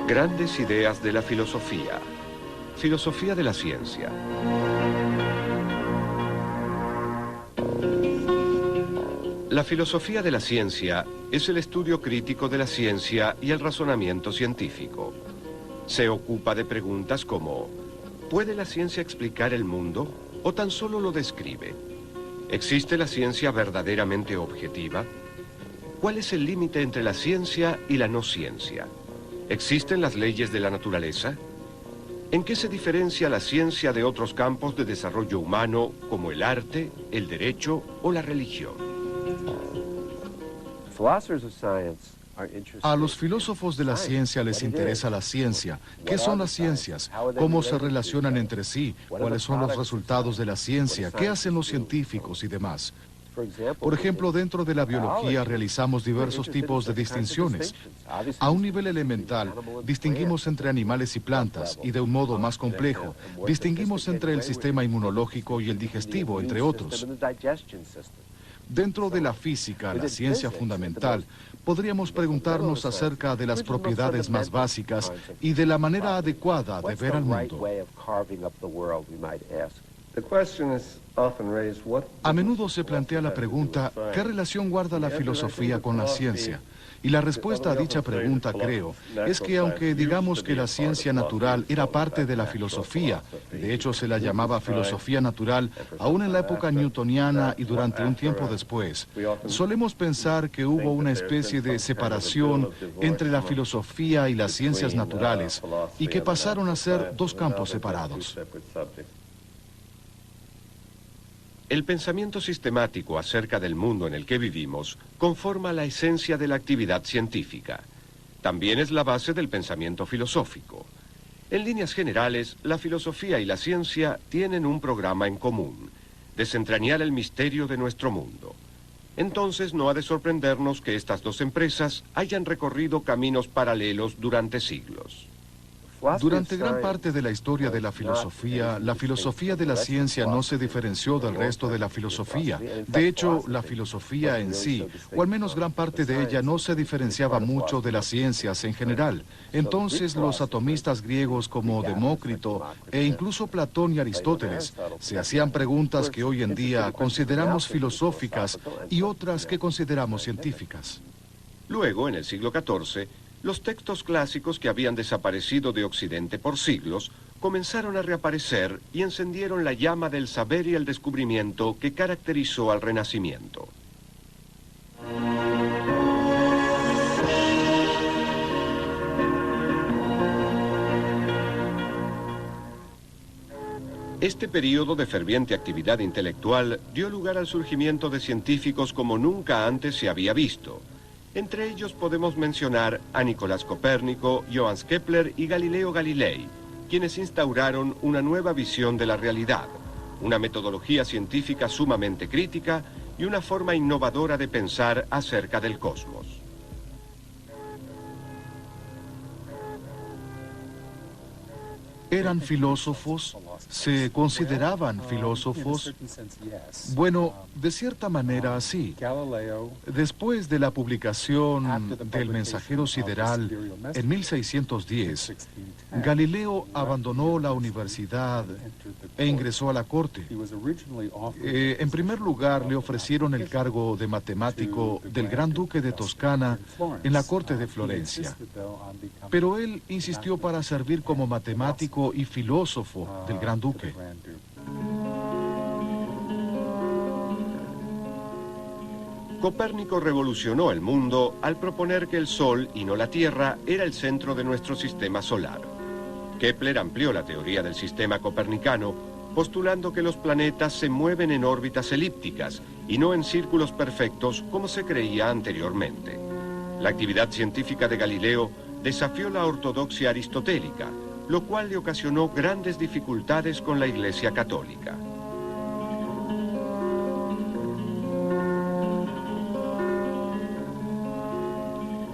Grandes ideas de la filosofía. Filosofía de la ciencia. La filosofía de la ciencia es el estudio crítico de la ciencia y el razonamiento científico. Se ocupa de preguntas como: ¿puede la ciencia explicar el mundo o tan solo lo describe? ¿Existe la ciencia verdaderamente objetiva? ¿Cuál es el límite entre la ciencia y la no ciencia? ¿Existen las leyes de la naturaleza? ¿En qué se diferencia la ciencia de otros campos de desarrollo humano como el arte, el derecho o la religión? A los filósofos de la ciencia les interesa la ciencia. ¿Qué son las ciencias? ¿Cómo se relacionan entre sí? ¿Cuáles son los resultados de la ciencia? ¿Qué hacen los científicos y demás? Por ejemplo, dentro de la biología realizamos diversos tipos de distinciones. A un nivel elemental, distinguimos entre animales y plantas, y de un modo más complejo, distinguimos entre el sistema inmunológico y el digestivo, entre otros. Dentro de la física, la ciencia fundamental, podríamos preguntarnos acerca de las propiedades más básicas y de la manera adecuada de ver al mundo. A menudo se plantea la pregunta: ¿qué relación guarda la filosofía con la ciencia? Y la respuesta a dicha pregunta, creo, es que aunque digamos que la ciencia natural era parte de la filosofía, de hecho se la llamaba filosofía natural, aún en la época newtoniana y durante un tiempo después, solemos pensar que hubo una especie de separación entre la filosofía y las ciencias naturales, y que pasaron a ser dos campos separados. El pensamiento sistemático acerca del mundo en el que vivimos conforma la esencia de la actividad científica. También es la base del pensamiento filosófico. En líneas generales, la filosofía y la ciencia tienen un programa en común: desentrañar el misterio de nuestro mundo. Entonces no ha de sorprendernos que estas dos empresas hayan recorrido caminos paralelos durante siglos. Durante gran parte de la historia de la filosofía de la ciencia no se diferenció del resto de la filosofía. De hecho, la filosofía en sí, o al menos gran parte de ella, no se diferenciaba mucho de las ciencias en general. Entonces, los atomistas griegos como Demócrito e incluso Platón y Aristóteles se hacían preguntas que hoy en día consideramos filosóficas y otras que consideramos científicas. Luego, en el siglo XIV, los textos clásicos que habían desaparecido de Occidente por siglos comenzaron a reaparecer y encendieron la llama del saber y el descubrimiento que caracterizó al Renacimiento. Este periodo de ferviente actividad intelectual dio lugar al surgimiento de científicos como nunca antes se había visto. Entre ellos podemos mencionar a Nicolás Copérnico, Johannes Kepler y Galileo Galilei, quienes instauraron una nueva visión de la realidad, una metodología científica sumamente crítica y una forma innovadora de pensar acerca del cosmos. ¿Eran filósofos? ¿Se consideraban filósofos? Bueno, de cierta manera sí. Después de la publicación del Mensajero Sideral en 1610, Galileo abandonó la universidad e ingresó a la corte. En primer lugar, le ofrecieron el cargo de matemático del Gran Duque de Toscana en la corte de Florencia. Pero él insistió para servir como matemático y filósofo del Gran Duque. Copérnico revolucionó el mundo al proponer que el Sol y no la Tierra era el centro de nuestro sistema solar. Kepler amplió la teoría del sistema copernicano, postulando que los planetas se mueven en órbitas elípticas y no en círculos perfectos como se creía anteriormente. La actividad científica de Galileo desafió la ortodoxia aristotélica, lo cual le ocasionó grandes dificultades con la Iglesia Católica.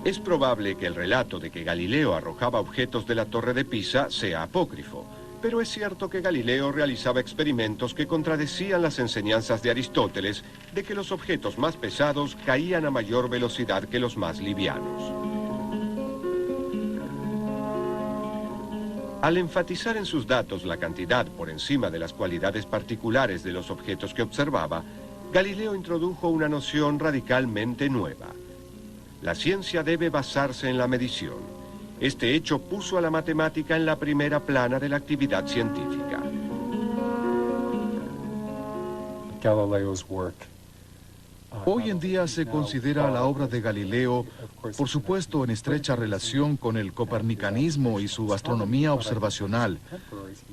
Es probable que el relato de que Galileo arrojaba objetos de la Torre de Pisa sea apócrifo, pero es cierto que Galileo realizaba experimentos que contradecían las enseñanzas de Aristóteles de que los objetos más pesados caían a mayor velocidad que los más livianos. Al enfatizar en sus datos la cantidad por encima de las cualidades particulares de los objetos que observaba, Galileo introdujo una noción radicalmente nueva. La ciencia debe basarse en la medición. Este hecho puso a la matemática en la primera plana de la actividad científica. Hoy en día se considera la obra de Galileo, por supuesto, en estrecha relación con el copernicanismo y su astronomía observacional,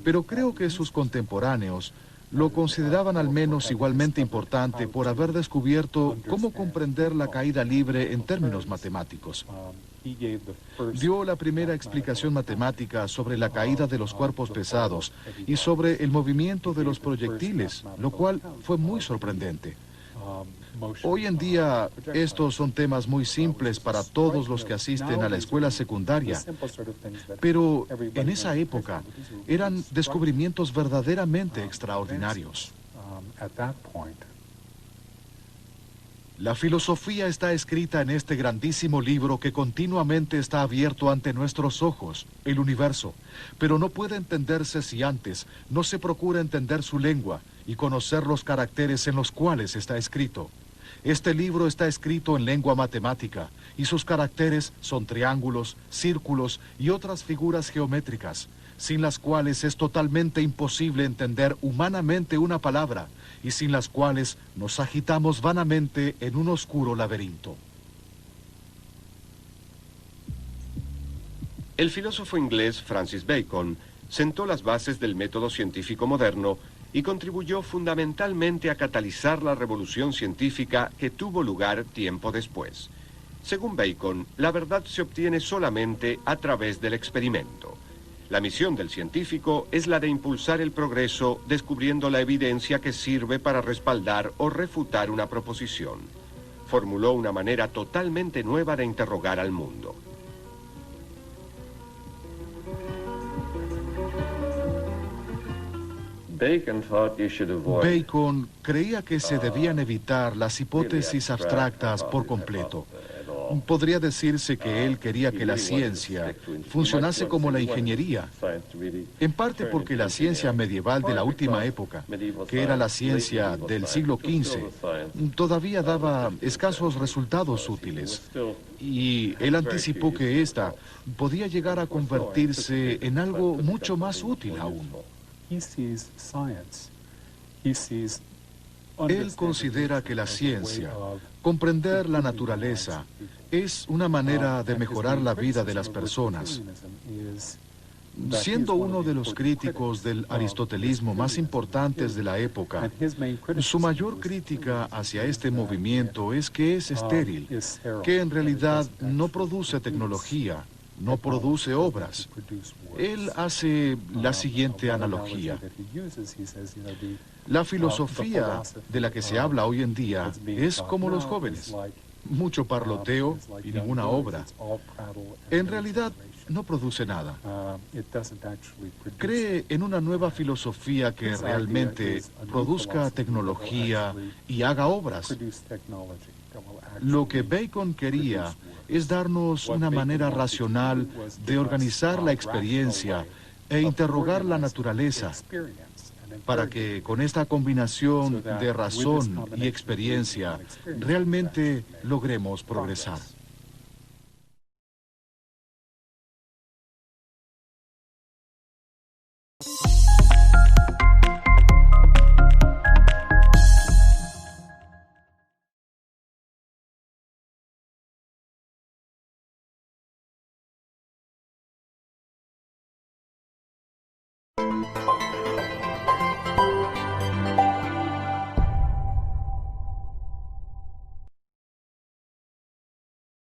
pero creo que sus contemporáneos lo consideraban al menos igualmente importante por haber descubierto cómo comprender la caída libre en términos matemáticos. Dio la primera explicación matemática sobre la caída de los cuerpos pesados y sobre el movimiento de los proyectiles, lo cual fue muy sorprendente. Hoy en día, estos son temas muy simples para todos los que asisten a la escuela secundaria, pero en esa época eran descubrimientos verdaderamente extraordinarios. La filosofía está escrita en este grandísimo libro que continuamente está abierto ante nuestros ojos, el universo, pero no puede entenderse si antes no se procura entender su lengua y conocer los caracteres en los cuales está escrito. Este libro está escrito en lengua matemática y sus caracteres son triángulos, círculos y otras figuras geométricas, sin las cuales es totalmente imposible entender humanamente una palabra y sin las cuales nos agitamos vanamente en un oscuro laberinto. El filósofo inglés Francis Bacon sentó las bases del método científico moderno y contribuyó fundamentalmente a catalizar la revolución científica que tuvo lugar tiempo después. Según Bacon, la verdad se obtiene solamente a través del experimento. La misión del científico es la de impulsar el progreso descubriendo la evidencia que sirve para respaldar o refutar una proposición. Formuló una manera totalmente nueva de interrogar al mundo. Bacon creía que se debían evitar las hipótesis abstractas por completo. Podría decirse que él quería que la ciencia funcionase como la ingeniería, en parte porque la ciencia medieval de la última época, que era la ciencia del siglo XV, todavía daba escasos resultados útiles. Y él anticipó que ésta podía llegar a convertirse en algo mucho más útil aún. Él considera que la ciencia, comprender la naturaleza, es una manera de mejorar la vida de las personas. Siendo uno de los críticos del aristotelismo más importantes de la época, su mayor crítica hacia este movimiento es que es estéril, que en realidad no produce tecnología, no produce obras. Él hace la siguiente analogía. La filosofía de la que se habla hoy en día es como los jóvenes. Mucho parloteo y ninguna obra. En realidad, no produce nada. Cree en una nueva filosofía que realmente produzca tecnología y haga obras. Lo que Bacon quería es darnos una manera racional de organizar la experiencia e interrogar la naturaleza, para que con esta combinación de razón y experiencia realmente logremos progresar.